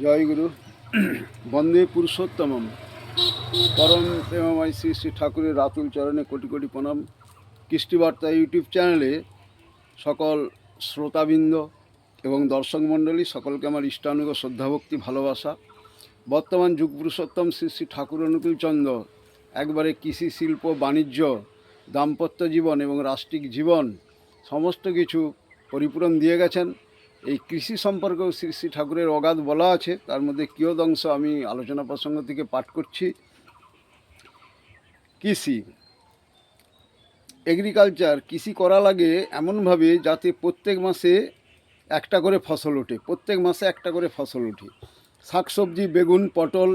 জয় গুরু। বন্দে পুরুষোত্তমম পরম প্রেমময় শ্রী শ্রী ঠাকুরের রাতুল চরণে কোটি কোটি প্রণাম। কৃষ্টিবার্তা ইউটিউব চ্যানেলে সকল শ্রোতাবৃন্দ এবং দর্শক মণ্ডলী সকলকে আমার ইষ্টানুগ শ্রদ্ধাভক্তি ভালোবাসা। বর্তমান যুগ পুরুষোত্তম শ্রী শ্রী ঠাকুর অনুকূল চন্দ্র একবারে কৃষি শিল্প বাণিজ্য দাম্পত্য জীবন এবং রাষ্ট্রিক জীবন সমস্ত কিছু পরিপূরণ দিয়ে গেছেন। এই কৃষি সম্পর্কেও শ্রী শ্রী ঠাকুরের অগাধ বলা আছে, তার মধ্যে কিয়দংশ আমি আলোচনা প্রসঙ্গ থেকে পাঠ করছি। কৃষি এগ্রিকালচার কৃষি করা লাগে এমনভাবে যাতে প্রত্যেক মাসে একটা করে ফসল ওঠে, প্রত্যেক মাসে একটা করে ফসল ওঠে। শাকসবজি, বেগুন, পটল,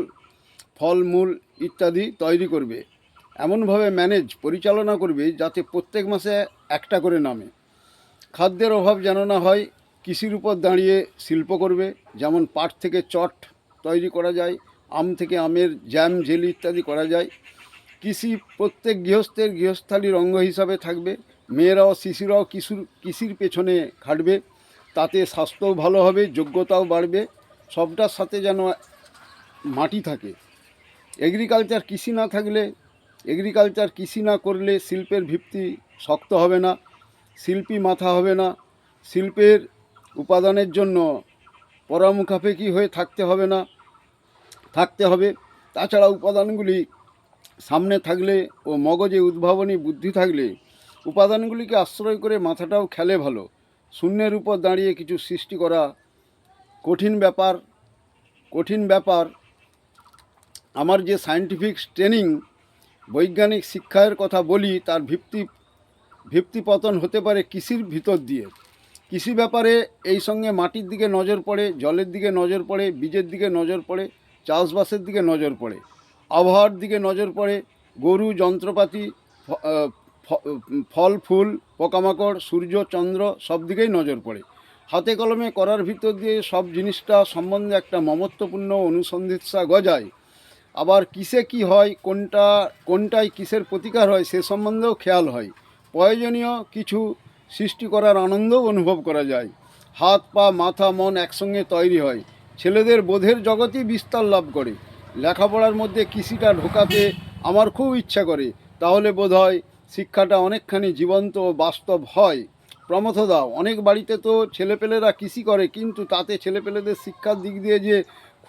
ফলমূল ইত্যাদি তৈরি করবে, এমনভাবে পরিচালনা করবে যাতে প্রত্যেক মাসে একটা করে নামে। খাদ্যের অভাব যেন না হয়, কৃষির উপর দাঁড়িয়ে শিল্প করবে। যেমন পাট থেকে চট তৈরি করা যায়, আম থেকে আমের জ্যাম, জেলি ইত্যাদি করা যায়। কৃষি প্রত্যেক গৃহস্থের গৃহস্থালির অঙ্গ হিসাবে থাকবে। মেয়েরাও শিশুরাও কৃষির পেছনে খাটবে, তাতে স্বাস্থ্যও ভালো হবে, যোগ্যতাও বাড়বে। সবটার সাথে যেন মাটি থাকে। এগ্রিকালচার কৃষি না করলে শিল্পের ভিত্তি শক্ত হবে না, শিল্পী মাথা হবে না, শিল্পের উপাদানের জন্য পরামুখাপেক্ষী হয়ে থাকতে হবে। তাছাড়া উপাদানগুলি সামনে থাকলে ও মগজে উদ্ভাবনী বুদ্ধি থাকলে উপাদানগুলিকে আশ্রয় করে মাথাটাও খেলে ভালো। শূন্যের উপর দাঁড়িয়ে কিছু সৃষ্টি করা কঠিন ব্যাপার। আমার যে সায়েন্টিফিক ট্রেনিং, বৈজ্ঞানিক শিক্ষার কথা বলি, তার ভিত্তি পতন হতে পারে কৃষির ভিতর দিয়ে। কৃষি ব্যাপারে এই সঙ্গে মাটির দিকে নজর পড়ে, জলের দিকে নজর পড়ে, বীজের দিকে নজর পড়ে, চাষবাসের দিকে নজর পড়ে, আবহাওয়ার দিকে নজর পড়ে, গরু, যন্ত্রপাতি, ফল ফুল, পোকামাকড়, সূর্য চন্দ্র সব দিকেই নজর পড়ে। হাতে কলমে করার ভিতর দিয়ে সব জিনিসটা সম্বন্ধে একটা মমত্বপূর্ণ অনুসন্ধিৎসা গজায়। আবার কিসে কি হয়, কোনটায় কিসের প্রতিকার হয় সে সম্বন্ধেও খেয়াল হয়। প্রয়োজনীয় কিছু সৃষ্টি করার আনন্দও অনুভব করা যায়। হাত পা মাথা মন একসঙ্গে তৈরি হয়। ছেলেদের বোধের জগতই বিস্তার লাভ করে। লেখাপড়ার মধ্যে কৃষিটা ঢোকাতে আমার খুব ইচ্ছা করে, তাহলে বোধহয় শিক্ষাটা অনেকখানি জীবন্ত ও বাস্তব হয়। প্রমথ দাও, অনেক বাড়িতে তো ছেলেপেলেরা কৃষি করে, কিন্তু তাতে ছেলেপেলেদের শিক্ষার দিক দিয়ে যে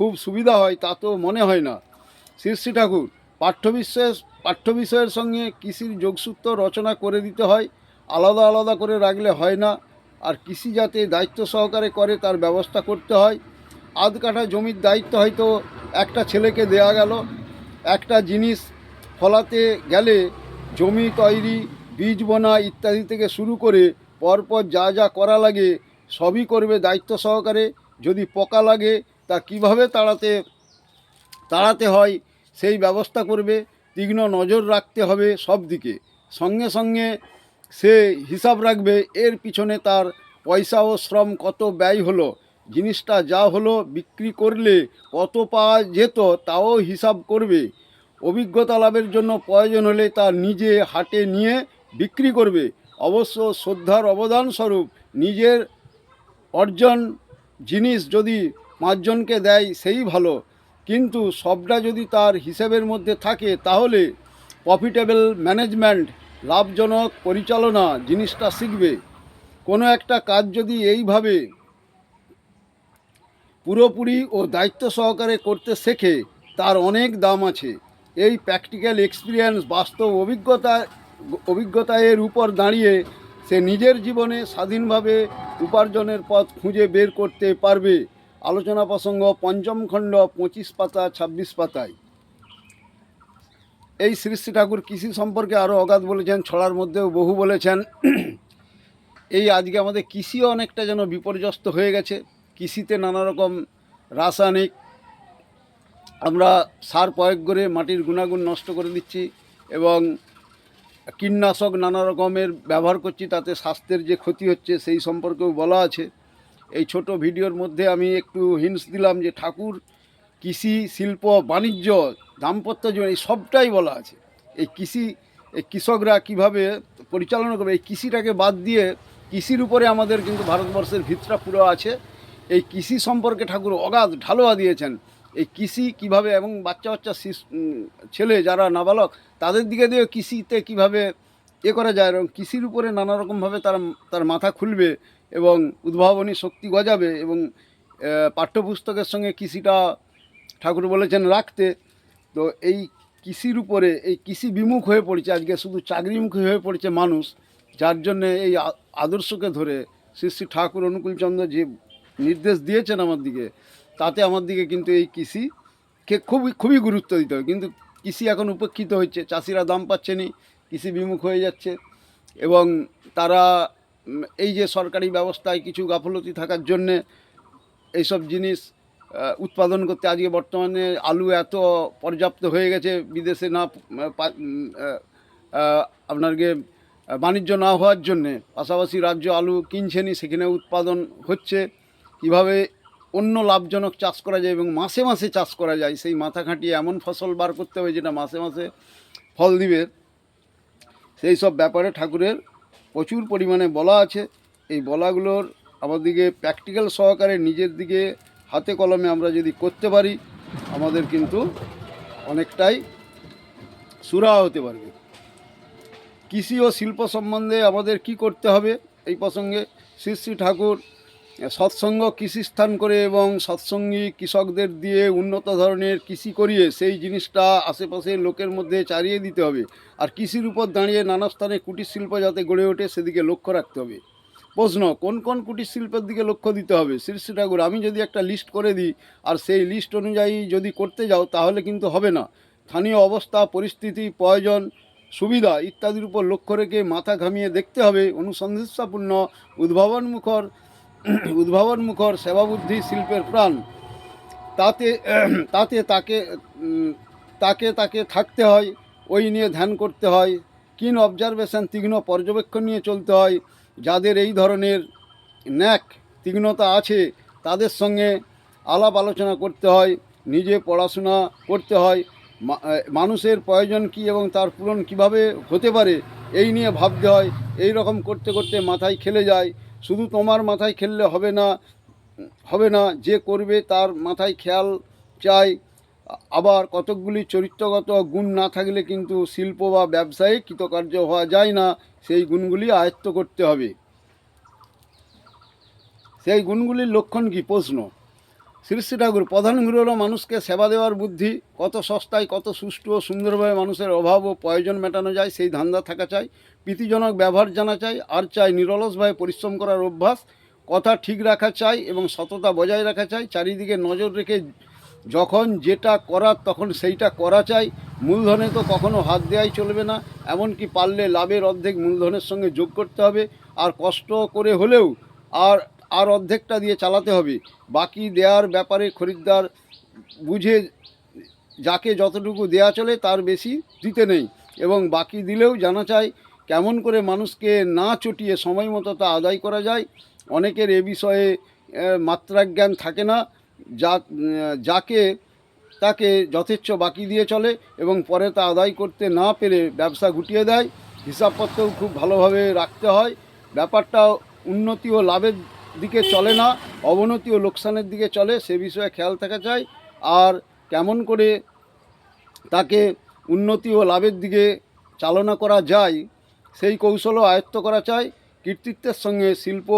খুব সুবিধা হয় তা তো মনে হয় না। শ্রী শ্রী ঠাকুর পাঠ্য বিষয়ের সঙ্গে কৃষির যোগসূত্র রচনা করে দিতে হয়, আলাদা আলাদা করে রাখলে হয় না। আর কৃষি যাতে দায়িত্ব সহকারে করে তার ব্যবস্থা করতে হয়। আধ কাঠা জমির দায়িত্ব হয়তো একটা ছেলেকে দেয়া গেল। একটা জিনিস ফলাতে গেলে জমি তৈরি, বীজ বোনা ইত্যাদি থেকে শুরু করে পরপর যা যা করা লাগে সবই করবে দায়িত্ব সহকারে। যদি পোকা লাগে তা কীভাবে তাড়াতে হয় সেই ব্যবস্থা করবে। তীক্ষ্ণ নজর রাখতে হবে সব দিকে। সঙ্গে সঙ্গে সে হিসাব রাখবে এর পিছনে তার পয়সা ও শ্রম কত ব্যয় হলো, জিনিসটা যা হলো বিক্রি করলে কত পাওয়া যেত তাও হিসাব করবে। অভিজ্ঞতা লাভের জন্য প্রয়োজন হলে তা নিজে হাটে নিয়ে বিক্রি করবে। অবশ্য শ্রদ্ধার অবদান স্বরূপ নিজের অর্জন জিনিস যদি পাঁচজনকে দেয় সেই ভালো, কিন্তু সবটা যদি তার হিসেবের মধ্যে থাকে তাহলে প্রফিটেবল ম্যানেজমেন্ট, লাভজনক পরিচালনা জিনিসটা শিখবে। কোনো একটা কাজ যদি এইভাবে পুরোপুরি ও দায়িত্ব সহকারে করতে শেখে তার অনেক দাম আছে। এই প্র্যাকটিক্যাল এক্সপিরিয়েন্স, বাস্তব অভিজ্ঞতা এর উপর দাঁড়িয়ে সে নিজের জীবনে স্বাধীনভাবে উপার্জনের পথ খুঁজে বের করতে পারবে। আলোচনা প্রসঙ্গ পঞ্চম খণ্ড 25 পাতা 26 পাতায়। এই শ্রী শ্রী ঠাকুর কৃষি সম্পর্কে আরও অগাধ বলেছেন, ছড়ার মধ্যেও বহু বলেছেন। এই আজকে আমাদের কৃষিও অনেকটা যেন বিপর্যস্ত হয়ে গেছে। কৃষিতে নানা রকম রাসায়নিক আমরা সার প্রয়োগ করে মাটির গুণাগুণ নষ্ট করে দিচ্ছি এবং কীটনাশক নানা রকমের ব্যবহার করছি, তাতে স্বাস্থ্যের যে ক্ষতি হচ্ছে সেই সম্পর্কেও বলা আছে। এই ছোট ভিডিওর মধ্যে আমি একটু হিন্টস দিলাম যে ঠাকুর কৃষি, শিল্প, বাণিজ্য, দাম্পত্য জীবন এই সবটাই বলা আছে। এই কৃষকরা কিভাবে পরিচালনা করবে, এই কৃষিটাকে বাদ দিয়ে কৃষির উপরে আমাদের কিন্তু ভারতবর্ষের ভিতটা পুরো আছে। এই কৃষি সম্পর্কে ঠাকুর অগাধ ঢালোয়া দিয়েছেন। এই কৃষি কিভাবে এবং বাচ্চা বাচ্চা ছেলে যারা নাবালক তাদের দিকে দিয়ে কৃষিতে কিভাবে করা যায় এবং কৃষির উপরে নানা রকমভাবে তার মাথা খুলবে এবং উদ্ভাবনী শক্তি গজাবে এবং পাঠ্যপুস্তকের সঙ্গে কৃষিটা ঠাকুর বলেছেন রাখতে। তো এই কৃষির উপরে এই কৃষি বিমুখ হয়ে পড়েছে, আজকে শুধু চাকরিমুখী হয়ে পড়েছে মানুষ, যার জন্যে এই আদর্শকে ধরে শ্রী শ্রী ঠাকুর অনুকূলচন্দ্র যে নির্দেশ দিয়েছেন আমার দিকে, তাতে আমার দিকে কিন্তু এই কৃষিকে খুবই গুরুত্ব দিতে হবে। কিন্তু কৃষি এখন উপেক্ষিত হচ্ছে, চাষিরা দাম পাচ্ছে না, কৃষি বিমুখ হয়ে যাচ্ছে এবং তারা এই যে সরকারি ব্যবস্থায় কিছু গাফলতি থাকার জন্যে এইসব জিনিস উৎপাদন করতে আজকে বর্তমানে আলু এত পর্যাপ্ত হয়ে গেছে, বিদেশে না আপনাকে বাণিজ্য না হওয়ার জন্যে পাশাপাশি রাজ্য আলু কিনছেনি, সেখানে উৎপাদন হচ্ছে। কিভাবে অন্য লাভজনক চাষ করা যায় এবং মাসে মাসে চাষ করা যায়, সেই মাথা খাটিয়ে এমন ফসল বার করতে হবে যেটা মাসে মাসে ফল দিবে, সেই সব ব্যাপারে ঠাকুরের প্রচুর পরিমাণে বলা আছে। এই বলাগুলোর আমাদেরকে প্র্যাকটিক্যাল সহকারে নিজের দিকে হাতে কলমে আমরা যদি করতে পারি, আমাদের কিন্তু অনেকটাই সুরাহা হতে পারবে। কৃষি ও শিল্প সম্বন্ধে আমাদের কি করতে হবে, এই প্রসঙ্গে শ্রী শ্রী ঠাকুর সৎসঙ্গ কৃষি স্থান করে এবং সৎসঙ্গী কৃষকদের দিয়ে উন্নত ধরনের কৃষি করিয়ে সেই জিনিসটা আশেপাশের লোকের মধ্যে চালিয়ে দিতে হবে। আর কৃষির উপর দাঁড়িয়ে নানা স্থানে কুটির শিল্প যাতে গড়ে ওঠে সেদিকে লক্ষ্য রাখতে হবে। প্রশ্ন, কোন কোন কুটির শিল্পের দিকে লক্ষ্য দিতে হবে? শ্রী শ্রী ঠাকুর, আমি যদি একটা লিস্ট করে দিই আর সেই লিস্ট অনুযায়ী যদি করতে যাও তাহলে কিন্তু হবে না। স্থানীয় অবস্থা, পরিস্থিতি, প্রয়োজন, সুবিধা ইত্যাদির উপর লক্ষ্য রেখে মাথা ঘামিয়ে দেখতে হবে। অনুসন্ধিৎসাপূর্ণ উদ্ভাবনমুখর সেবাবুদ্ধি শিল্পের প্রাণ, তাতে তাতে তাকে তাকে তাকে থাকতে হয়, ওই নিয়ে ধ্যান করতে হয়। কিন অবজারভেশন, তীক্ষ্ণ পর্যবেক্ষণ নিয়ে চলতে হয়। যাদের এই ধরনের ন্যাক তীক্ষ্ণতা আছে তাদের সঙ্গে আলাপ আলোচনা করতে হয়, নিজে পড়াশোনা করতে হয়। মানুষের প্রয়োজন কী এবং তার পূরণ কিভাবে হতে পারে এই নিয়ে ভাবতে হয়। এই রকম করতে করতে মাথায় খেলে যায়। শুধু তোমার মাথায় খেললে হবে না, যে করবে তার মাথায় খেয়াল চাই। আবার কতকগুলি চরিত্রগত গুণ না থাকলে কিন্তু শিল্প বা ব্যবসায়ে কৃতকার্য হওয়া যায় না। সেই গুণগুলি আয়ত্ত করতে হবে। সেই গুণগুলির লক্ষণ কী? প্রশ্ন। শ্রী শ্রী ঠাকুর, প্রধান গুরু হলো মানুষকে সেবা দেওয়ার বুদ্ধি। কত সস্তায় কত সুষ্ঠু ও সুন্দরভাবে মানুষের অভাব ও প্রয়োজন মেটানো যায় সেই ধান্দা থাকা চাই। প্রীতিজনক ব্যবহার জানা চাই। আর চাই নিরলসভাবে পরিশ্রম করার অভ্যাস। কথা ঠিক রাখা চাই এবং সততা বজায় রাখা চাই। চারিদিকে নজর রেখে যখন যেটা করার তখন সেইটা করা চাই। মূলধনে তো কখনো হাত দেওয়াই চলবে না, এমনকি পারলে লাভের অর্ধেক মূলধনের সঙ্গে যোগ করতে হবে। আর কষ্ট করে হলেও আর অর্ধেকটা দিয়ে চালাতে হবে। বাকি দেওয়ার ব্যাপারে খরিদ্দার বুঝে যাকে যতটুকু দেয়া চলে তার বেশি দিতে নেই এবং বাকি দিলেও জানা চাই কেমন করে মানুষকে না চটিয়ে সময় মতো তা আদায় করা যায়। অনেকের এ বিষয়ে মাত্রাজ্ঞান থাকে না, যাকে তাকে যথেচ্ছ বাকি দিয়ে চলে এবং পরে তা আদায় করতে না পেরে ব্যবসা গুটিয়ে দেয়। হিসাবপত্রও খুব ভালোভাবে রাখতে হয়। ব্যাপারটা উন্নতি ও লাভের দিকে চলে না, অবনতি ও লোকসানের দিকে চলে, সে বিষয়ে খেয়াল থাকা চাই। আর কেমন করে তাকে উন্নতি ও লাভের দিকে চালনা করা যায় সেই কৌশলও আয়ত্ত করা চাই। কৃতিত্বের সঙ্গে শিল্প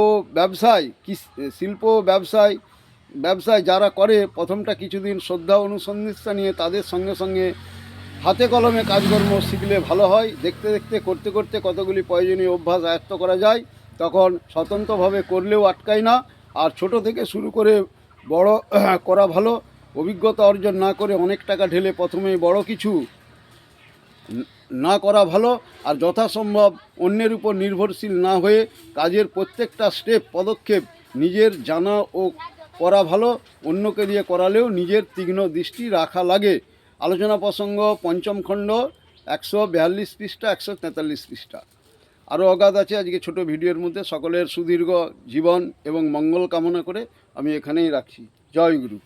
ব্যবসায় যারা করে প্রথমটা কিছুদিন শ্রদ্ধা অনুসন্ধিৎসা নিয়ে তাদের সঙ্গে সঙ্গে হাতে কলমে কাজকর্ম শিখলে ভালো হয়। দেখতে দেখতে করতে করতে কতগুলি প্রয়োজনীয় অভ্যাস আয়ত্ত করা যায়, তখন স্বতন্ত্রভাবে করলেও আটকায় না। আর ছোট থেকে শুরু করে বড় করা ভালো। অভিজ্ঞতা অর্জন না করে অনেক টাকা ঢেলে প্রথমেই বড় কিছু না করা ভালো। আর যথাসম্ভব অন্যের উপর নির্ভরশীল না হয়ে কাজের প্রত্যেকটা পদক্ষেপ নিজের জানা ও করা ভালো। অন্যকে দিয়ে করালেও নিজের তীক্ষ্ণ দৃষ্টি রাখা লাগে। আলোচনা প্রসঙ্গ পঞ্চম খণ্ড 142 পৃষ্ঠা 143 পৃষ্ঠা। আরও অগাধ আছে আজকে ছোট ভিডিওর মধ্যে। সকলের সুদীর্ঘ জীবন এবং মঙ্গল কামনা করে আমি এখানেই রাখছি। জয় গুরু।